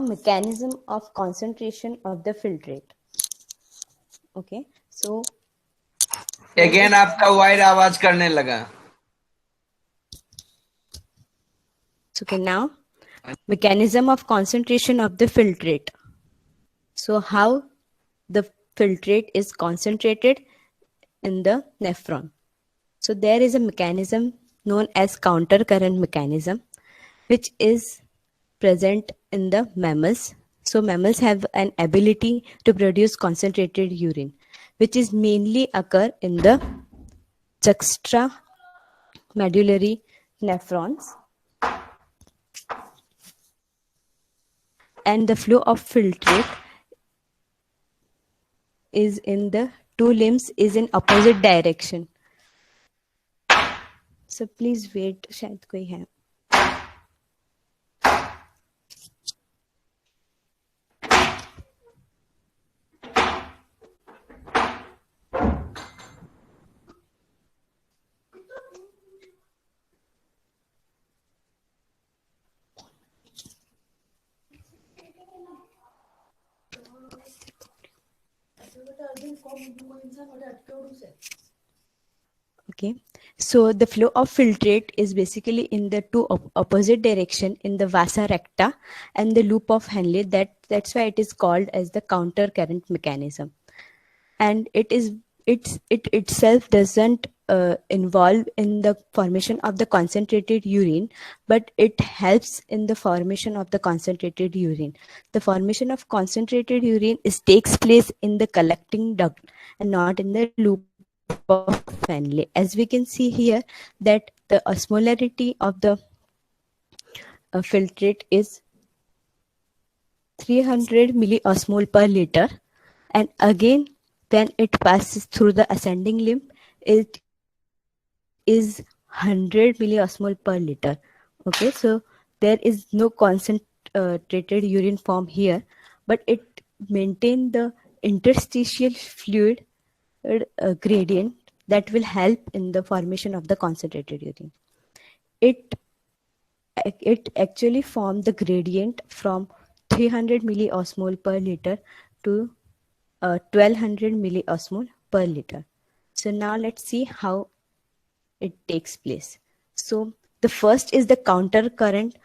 mechanism of concentration of the filtrate. Okay, so again आपका wide आवाज करने लगा. okay, now mechanism of concentration of the filtrate. So how the filtrate is concentrated in the nephron. So there is a mechanism known as counter current mechanism, which is present in the mammals. So mammals have an ability to produce concentrated urine, which is mainly occur in the juxtamedullary nephrons, and the flow of filtrate is in the two limbs is in opposite direction. So please wait, शायद कोई है. Okay, so the flow of filtrate is basically in the two opposite direction in the vasa recta and the loop of Henle. That's why it is called as the counter current mechanism. And it itself doesn't involve in the formation of the concentrated urine, but it helps in the formation of the concentrated urine. The formation of concentrated urine takes place in the collecting duct and not in the loop of Henle. As we can see here, that the osmolarity of the filtrate is 300 milliosmol per liter, and again when it passes through the ascending limb, it is 100 milliosmol per liter. Okay, so there is no concentrated urine form here, but it maintains the interstitial fluid gradient that will help in the formation of the concentrated urine. It actually formed the gradient from 300 milliosmol per liter to 1200 milliosmol per liter. So now let's see how it takes place. So the first is the counter current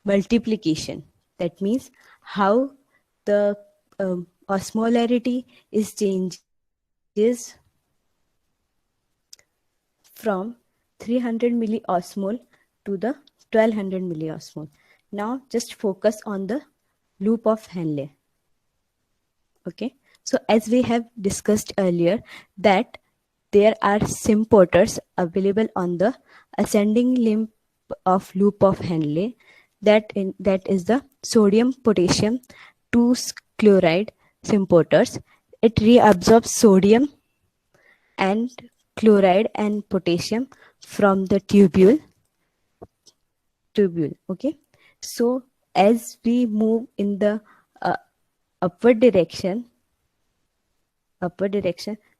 multiplication. That means how the osmolarity is changes from 300 milliosmol to the 1200 milliosmol. Now just focus on the loop of Henle. Okay, so as we have discussed earlier, that there are symporters available on the ascending limb of loop of Henle. That is the sodium potassium 2 chloride symporters. It reabsorbs sodium and chloride and potassium from the tubule. Okay, so as we move in the upward direction,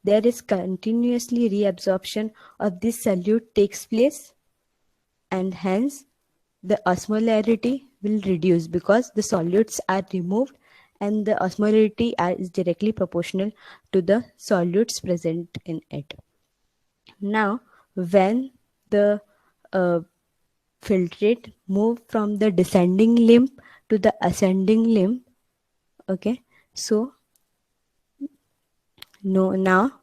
there is continuously reabsorption of this solute takes place, and hence the osmolarity will reduce because the solutes are removed, and the osmolarity is directly proportional to the solutes present in it. Now, when the filtrate move from the descending limb to the ascending limb, okay, so now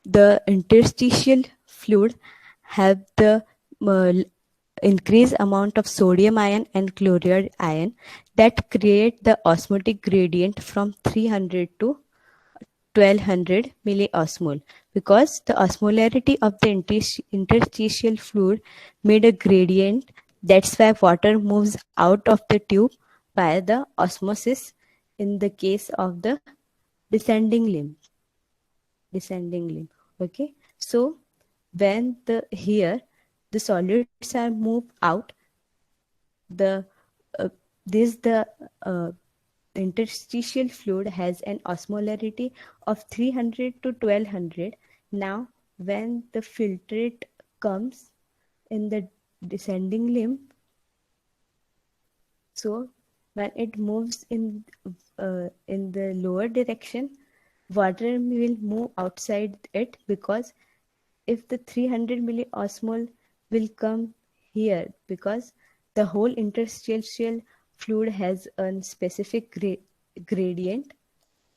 the interstitial fluid have the increased amount of sodium ion and chloride ion that create the osmotic gradient from 300 to 1200 milliosmol, because the osmolarity of the interstitial fluid made a gradient. That's why water moves out of the tube via the osmosis in the case of the descending limb. Okay, so when the solutes are moved out, the interstitial fluid has an osmolarity of 300 to 1200. Now when the filtrate comes in the descending limb, so when it moves in the lower direction, water will move outside it, because if the 300 milliosmol will come here, because the whole interstitial fluid has a specific gradient.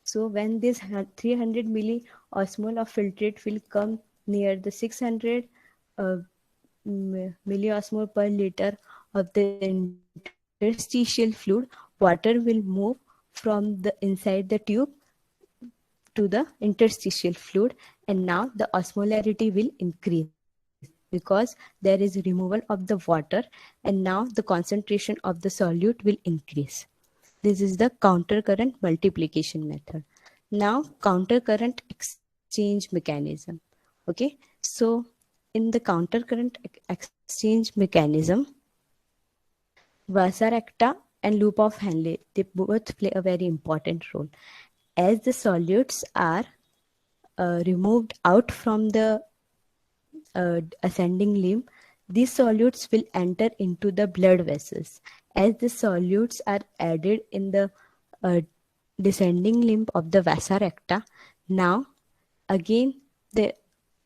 So when this 300 milliosmol of filtrate will come near the 600 uh, milliosmol per liter of the interstitial fluid, water will move from the inside the tube to the interstitial fluid, and now the osmolarity will increase, because there is removal of the water, and now the concentration of the solute will increase. This is the counter current multiplication method. Now counter current exchange mechanism. Okay, so in the counter current exchange mechanism, Vasaracta and loop of Henle, they both play a very important role. As the solutes are removed out from the ascending limb, these solutes will enter into the blood vessels. As the solutes are added in the uh, descending limb of the vasa recta, now again the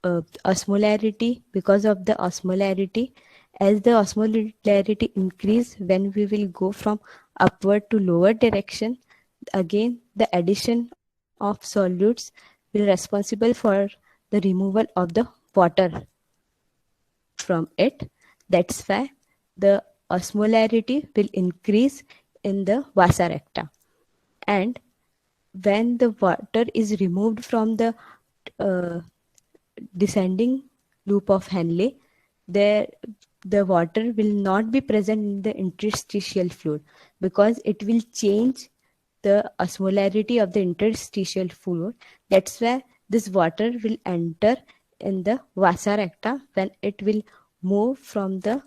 osmolarity, because of the osmolarity, as the osmolarity increase when we will go from upward to lower direction, again the addition of solutes will responsible for the removal of the water from it. That's why the osmolarity will increase in the vasa recta. And when the water is removed from the uh, descending loop of Henle, there the water will not be present in the interstitial fluid, because it will change the osmolarity of the interstitial fluid. That's why this water will enter in the vasa recta when it will move from the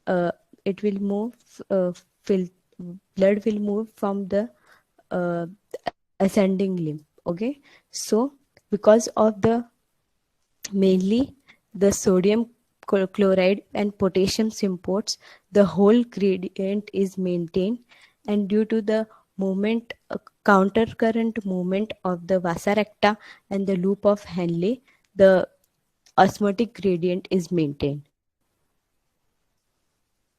uh, it will move fil- blood will move from the uh, ascending limb. Okay, so because of the mainly the sodium chloride and potassium symphotes, the whole gradient is maintained, and due to the movement, counter current movement of the vasa recta and the loop of Henle, the osmotic gradient is maintained.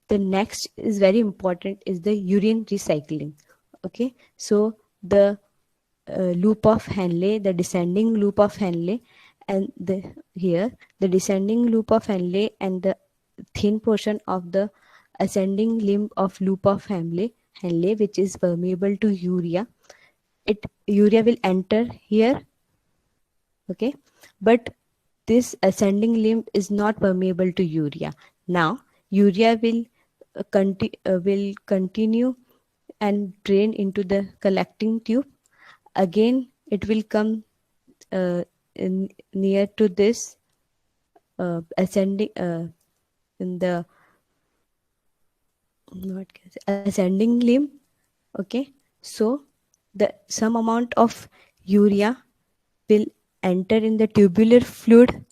The next is very important is the urine recycling. Okay, so the loop of Henle, the descending loop of Henle, and the here the descending loop of Henle and the thin portion of the ascending limb of loop of Henle, which is permeable to urea. Urea will enter here. Okay, but this ascending limb is not permeable to urea. Now urea will continue and drain into the collecting tube. Again it will come near to this ascending in the what can I say, ascending limb. Okay, so the some amount of urea will enter in the tubular fluid,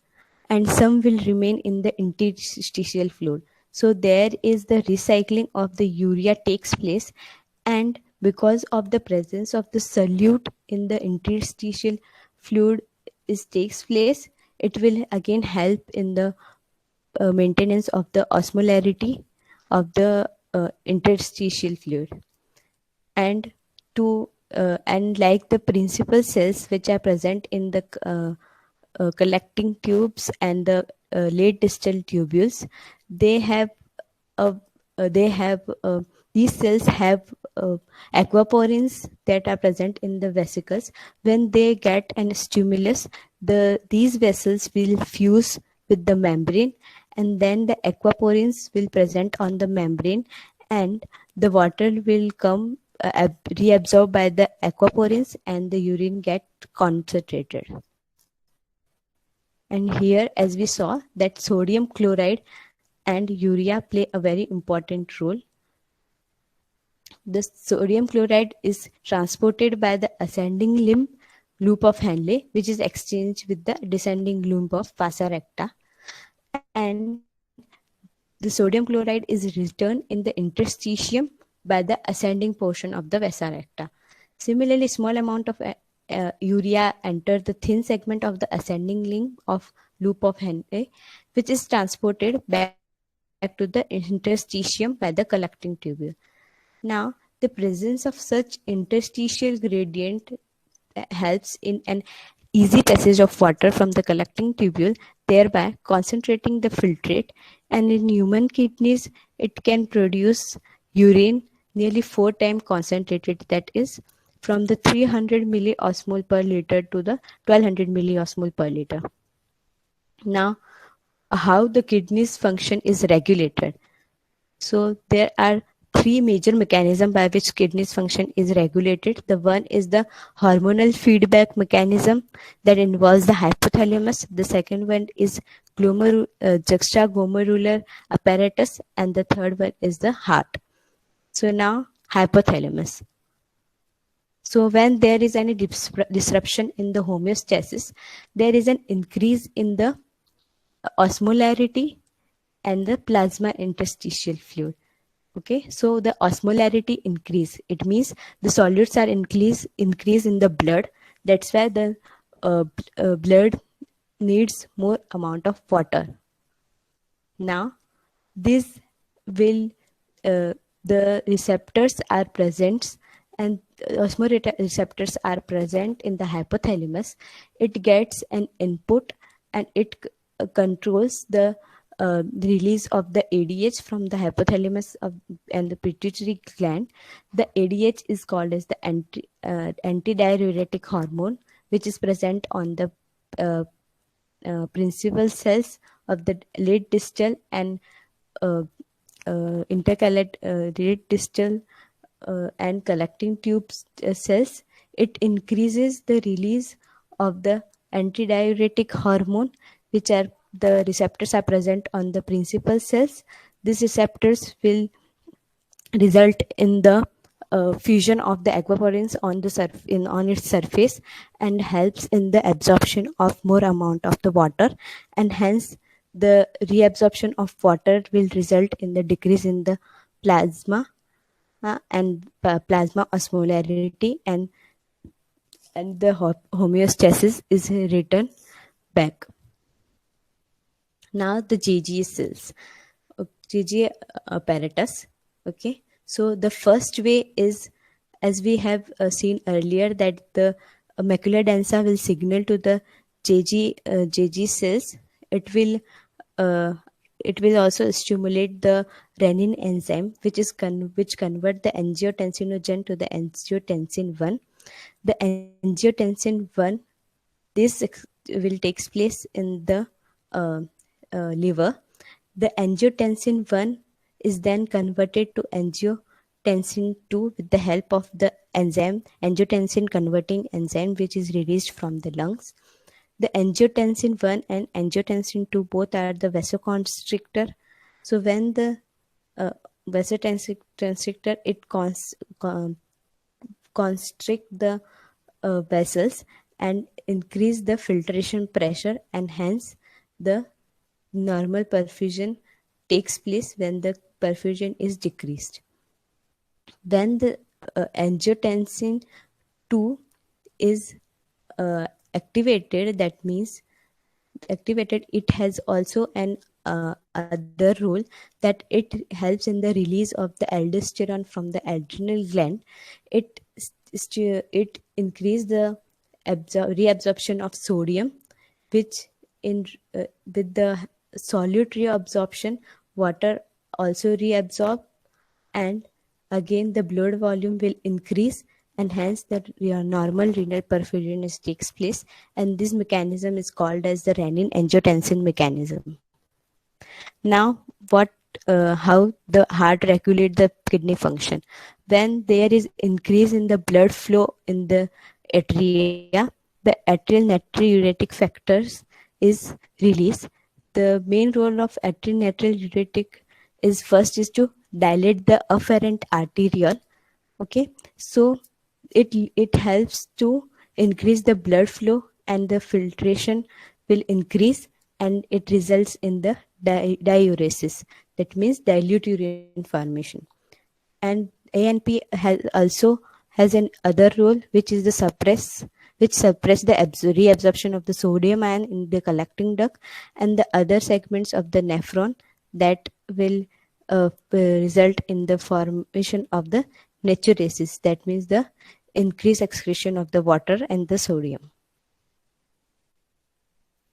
and some will remain in the interstitial fluid. So there is the recycling of the urea takes place, and because of the presence of the solute in the interstitial fluid is takes place, it will again help in the maintenance of the osmolarity of the interstitial fluid. And to and like the principal cells which are present in the collecting tubes and the late distal tubules, they have a they have these cells have aquaporins that are present in the vesicles. When they get an stimulus, these vessels will fuse with the membrane, and then the aquaporins will present on the membrane, and the water will come reabsorbed by the aquaporins, and the urine get concentrated. And here, as we saw, that sodium chloride and urea play a very important role. The sodium chloride is transported by the ascending limb loop of Henle, which is exchanged with the descending loop of vasa recta, and the sodium chloride is returned in the interstitium by the ascending portion of the vasa recta. Similarly, small amount of urea enter the thin segment of the ascending link of loop of Henle, which is transported back to the interstitium by the collecting tubule. Now, the presence of such interstitial gradient helps in an easy passage of water from the collecting tubule, thereby concentrating the filtrate. And in human kidneys, it can produce urine nearly 4 times concentrated, that is, from the 300 milliosmol per liter to the 1200 milliosmol per liter. Now, how the kidneys function is regulated. So there are three major mechanisms by which kidneys function is regulated. The one is the hormonal feedback mechanism that involves the hypothalamus. The second one is juxtaglomerular apparatus, and the third one is the heart. So now hypothalamus. So when there is any disruption in the homeostasis, there is an increase in the osmolarity and the plasma interstitial fluid. Okay, so the osmolarity increase. It means the solutes are increase in the blood. That's why the blood needs more amount of water. Now, this will the receptors are present, and osmoreceptors are present in the hypothalamus. It gets an input, and it controls the release of the ADH from the hypothalamus and the pituitary gland. The ADH is called as the antidiuretic hormone, which is present on the uh, principal cells of the late distal and uh, intercalate late distal and collecting tubes cells. It increases the release of the antidiuretic hormone, which are the receptors are present on the principal cells. These receptors will result in the fusion of the aquaporins on the on its surface, and helps in the absorption of more amount of the water, and hence the reabsorption of water will result in the decrease in the plasma and plasma osmolarity, and the homeostasis is returned back. Now the JGA cells, JGA apparatus. Okay, so the first way is, as we have seen earlier, that the macula densa will signal to the JG cells. It will uh, it will also stimulate the renin enzyme, which convert the angiotensinogen to the angiotensin 1. The angiotensin 1, this will takes place in the uh, liver. The angiotensin 1 is then converted to angiotensin 2 with the help of the enzyme, angiotensin converting enzyme, which is released from the lungs. The angiotensin 1 and angiotensin 2 both are the vasoconstrictor. So when the uh, vasoconstrictor, it constrict the vessels and increase the filtration pressure, and hence the normal perfusion takes place when the perfusion is decreased. When the angiotensin 2 is activated, that means activated, it has also an other role, that it helps in the release of the aldosterone from the adrenal gland. It increase the reabsorption of sodium, which in with the solute reabsorption, water also reabsorb, and again the blood volume will increase, and hence the normal renal perfusion takes place, and this mechanism is called as the renin angiotensin mechanism. Now, what how the heart regulate the kidney function? When there is increase in the blood flow in the atria, the atrial natriuretic factors is released. The main role of atrial natriuretic is, first is to dilate the afferent arteriole. Okay, so it helps to increase the blood flow, and the filtration will increase, and it results in the diuresis, that means dilute urine formation. And ANP has also has an other role, which is the suppress the reabsorption of the sodium ion in the collecting duct and the other segments of the nephron that will result in the formation of the natriuresis. That means the increased excretion of the water and the sodium.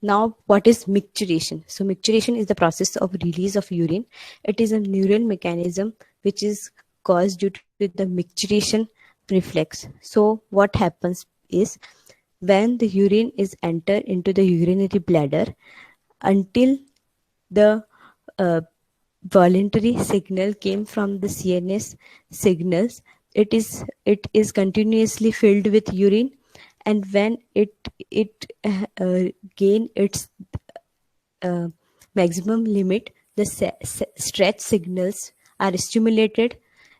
Now, what is micturition? So, micturition is the process of release of urine. It is a neural mechanism which is caused due to the micturition reflex. So, what happens is when the urine is entered into the urinary bladder, until the uh, voluntary signal came from the CNS signals, it is continuously filled with urine, and when it gain its uh, maximum limit, the stretch signals are stimulated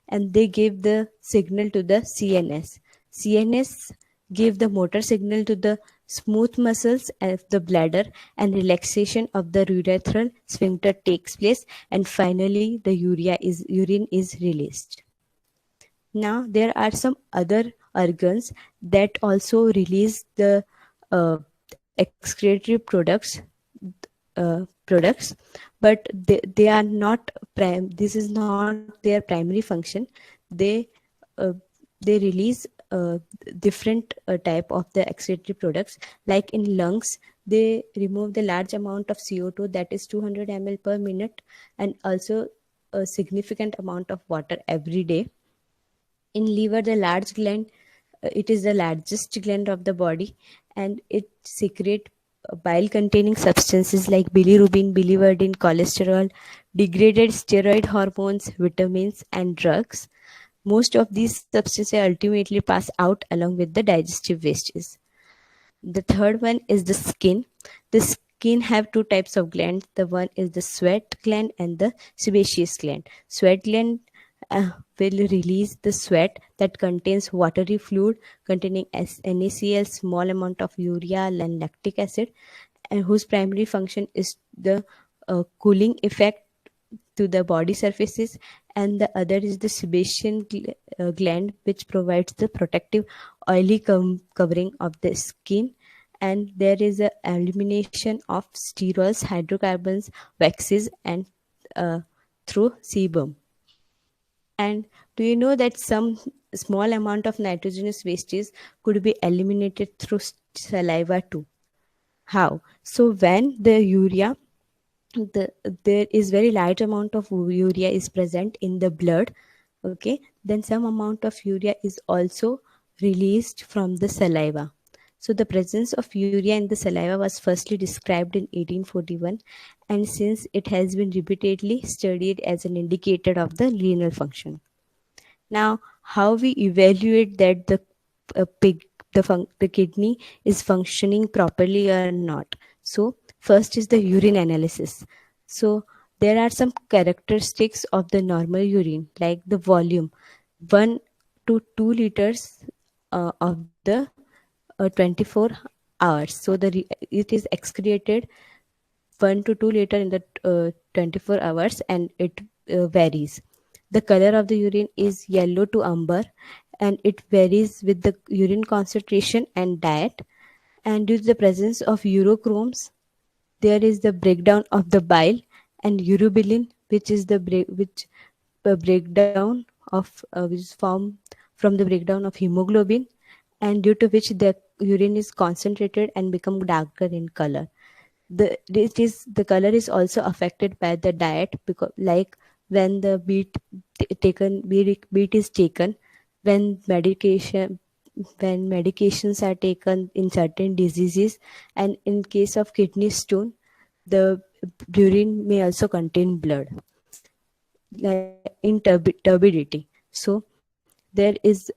and they give the signal to the CNS. CNS give the motor signal to the smooth muscles of the bladder, and relaxation of the urethral sphincter takes place, and finally the urine is released. Now there are some other organs that also release the excretory products, but they are not this is not their primary function. They uh, they release different type of the excretory products, like in lungs they remove the large amount of CO2, that is 200 ml per minute, and also a significant amount of water every day. In liver, the large gland, it is the largest gland of the body, and it secrete bile containing substances like bilirubin, biliverdin, cholesterol, degraded steroid hormones, vitamins, and drugs. Most of these substances ultimately pass out along with the digestive wastes. The third one is the skin. The skin have two types of glands. The one is the sweat gland and the sebaceous gland. Sweat gland will release the sweat that contains watery fluid containing NaCl, small amount of urea and lactic acid, and whose primary function is the cooling effect to the body surfaces, and the other is the sebaceous gland, which provides the protective oily covering of the skin, and there is a elimination of sterols, hydrocarbons, waxes, and uh, through sebum. And do you know that some small amount of nitrogenous wastes could be eliminated through saliva too? How? So when the urea, the there is very light amount of urea is present in the blood, okay, then some amount of urea is also released from the saliva. So the presence of urea in the saliva was firstly described in 1841, and since it has been repeatedly studied as an indicator of the renal function. Now, how we evaluate that the pig, the kidney is functioning properly or not? So, first is the urine analysis. So, there are some characteristics of the normal urine, like the volume, 1 to 2 liters of the 24 hours. So, it is excreted 1 to 2 liter in the 24 hours, and it varies. The color of the urine is yellow to amber, and it varies with the urine concentration and diet. And due to the presence of urochromes, there is the breakdown of the bile, and urobilin, which is the breakdown of which is formed from the breakdown of hemoglobin, and due to which the urine is concentrated and become darker in color. The color is also affected by the diet, because like when the beet is taken, when medications are taken in certain diseases, and in case of kidney stone, the urine may also contain blood, like in turbidity. So there is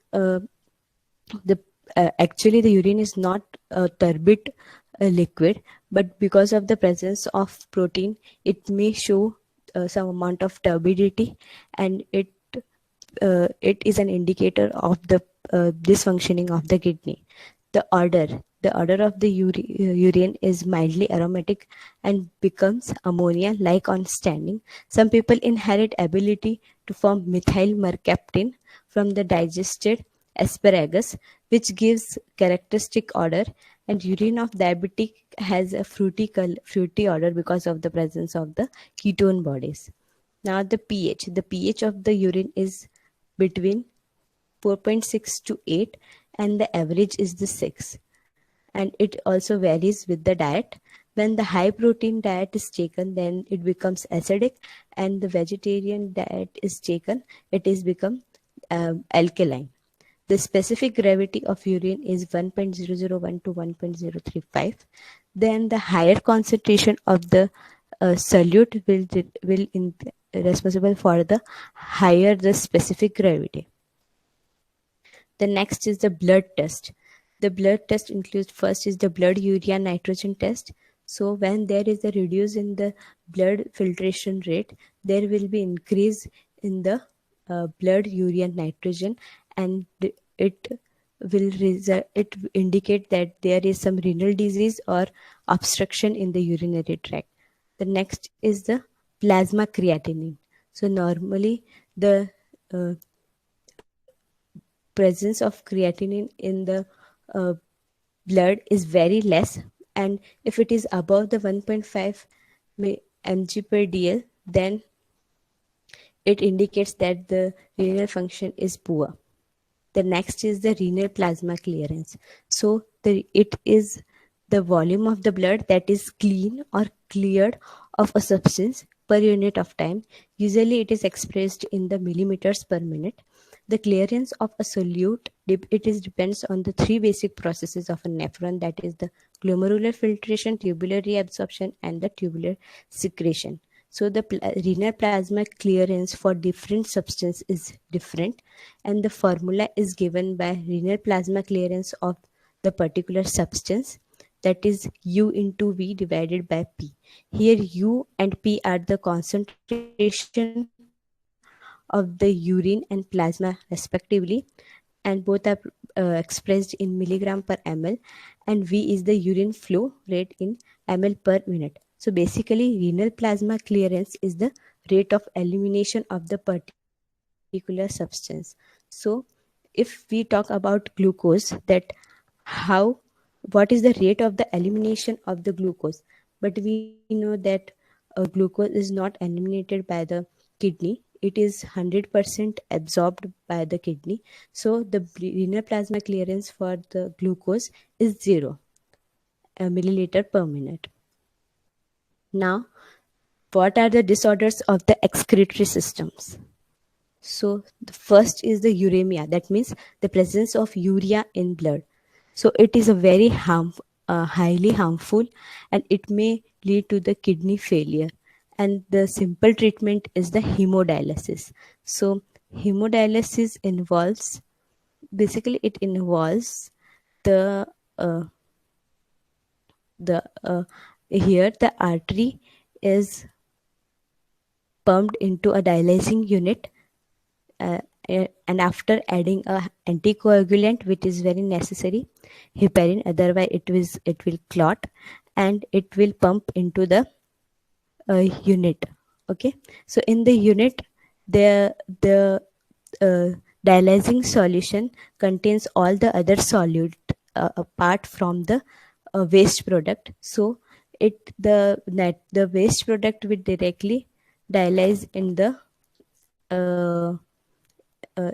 actually the urine is not a turbid liquid, but because of the presence of protein, it may show some amount of turbidity, and it is an indicator of the dysfunctioning of the kidney. The odor of the urine is mildly aromatic and becomes ammonia like on standing. Some people inherit ability to form methyl mercaptan from the digested asparagus, which gives characteristic odor. And urine of diabetic has a fruity odor because of the presence of the ketone bodies. Now the pH. The pH of the urine is between 4.6 to 8, and the average is the 6. And it also varies with the diet. When the high protein diet is taken, then it becomes acidic, and the vegetarian diet is taken, it is become alkaline. The specific gravity of urine is 1.001 to 1.035. Then the higher concentration of the solute will responsible for the higher the specific gravity. The next is the blood test. The blood test includes, first is the blood urea nitrogen test. So when there is a reduce in the blood filtration rate, there will be increase in the blood urea nitrogen, and it it indicate that there is some renal disease or obstruction in the urinary tract. The next is the plasma creatinine. So normally the uh, presence of creatinine in the uh, blood is very less, and if it is above the 1.5 mg per dl, then it indicates that the renal function is poor. The next is the renal plasma clearance. So it is the volume of the blood that is clean or cleared of a substance per unit of time. Usually it is expressed in the millimeters per minute. The clearance of a solute, it is depends on the three basic processes of a nephron, that is the glomerular filtration, tubular reabsorption, and the tubular secretion. So the renal plasma clearance for different substance is different, and the formula is given by renal plasma clearance of the particular substance, that is U into V divided by P. Here U and P are the concentration of the urine and plasma respectively, and both are expressed in milligram per ml, and V is the urine flow rate in ml per minute. So basically renal plasma clearance is the rate of elimination of the particular substance. So if we talk about glucose, that how what is the rate of the elimination of the glucose, but we know that glucose is not eliminated by the kidney, it is 100% absorbed by the kidney. So the renal plasma clearance for the glucose is 0 milliliter per minute. Now, what are the disorders of the excretory systems? So the first is the uremia, that means the presence of urea in blood. So it is a very highly harmful, and it may lead to the kidney failure. And the simple treatment is the hemodialysis. So hemodialysis involves, basically it involves the uh, the here the artery is pumped into a dialyzing unit, uh, and after adding a anticoagulant, which is very necessary, heparin, otherwise it will clot, and it will pump into the unit. Okay, so in the unit, the uh, dialyzing solution contains all the other solute apart from the waste product. So the waste product will directly dialyze uh,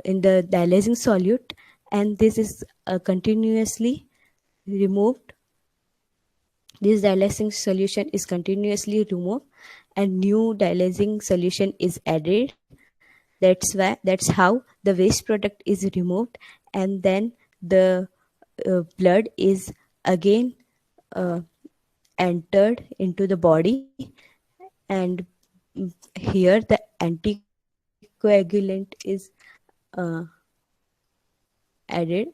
in the dialyzing solute, and this is continuously removed. This dialyzing solution is continuously removed, and new dialyzing solution is added. That's how the waste product is removed, and then the blood is again uh, entered into the body, and here the anticoagulant is uh, added,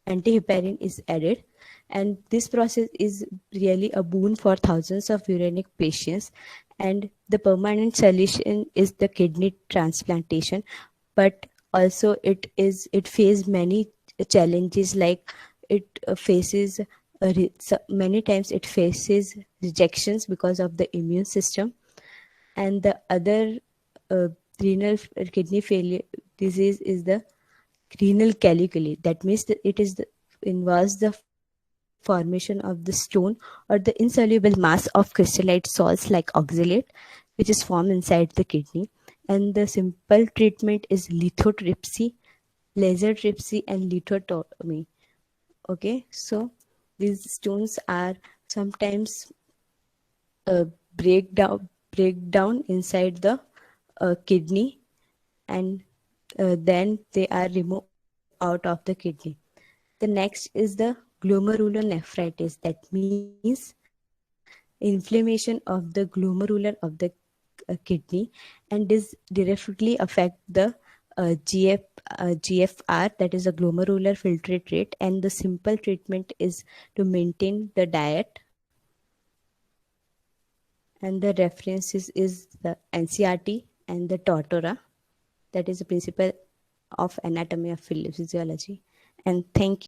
antiheparin is added, and this process is really a boon for thousands of uranic patients. And the permanent solution is the kidney transplantation, but also it faces many challenges, like it faces many times it faces rejections because of the immune system, and the other kidney failure disease is the renal caliculi. That means that it is involves the formation of the stone or the insoluble mass of crystallite salts like oxalate, which is formed inside the kidney. And the simple treatment is lithotripsy, laser tripsy, and lithotomy. Okay, so these stones are sometimes uh, break down inside the kidney, and then they are removed out of the kidney. The next is the glomerulonephritis. That means inflammation of the glomerular of the kidney, and this directly affect the GFR, that is a glomerular filtrate rate. And the simple treatment is to maintain the diet, and the references is the NCRT and the Tortora, that is the principle of anatomy of physiology. And thank you.